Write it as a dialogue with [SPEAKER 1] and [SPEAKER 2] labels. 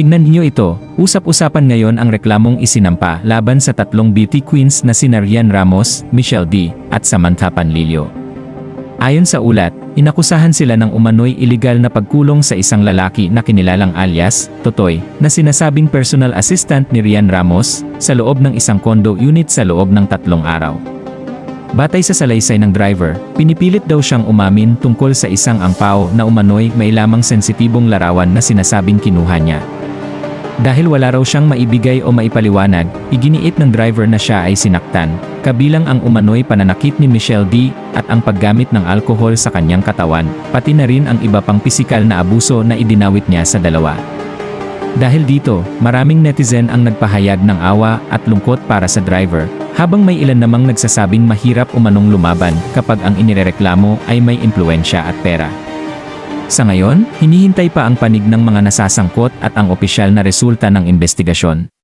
[SPEAKER 1] Tingnan niyo ito, usap-usapan ngayon ang reklamong isinampa laban sa tatlong beauty queens na sina Rian Ramos, Michelle D, at Samantha Panlilio. Ayon sa ulat, inakusahan sila ng umano'y iligal na pagkulong sa isang lalaki na kinilalang alias, Totoy, na sinasabing personal assistant ni Rian Ramos, sa loob ng isang condo unit sa loob ng 3 araw. Batay sa salaysay ng driver, pinipilit daw siyang umamin tungkol sa isang angpao na umano'y may lamang sensitibong larawan na sinasabing kinuha niya. Dahil wala raw siyang maibigay o maipaliwanag, iginiit ng driver na siya ay sinaktan, kabilang ang umano'y pananakit ni Michelle D at ang paggamit ng alkohol sa kanyang katawan, pati na rin ang iba pang pisikal na abuso na idinawit niya sa dalawa. Dahil dito, maraming netizen ang nagpahayag ng awa at lungkot para sa driver, habang may ilan namang nagsasabing mahirap umanong lumaban kapag ang inirereklamo ay may impluwensya at pera. Sa ngayon, hinihintay pa ang panig ng mga nasasangkot at ang opisyal na resulta ng investigasyon.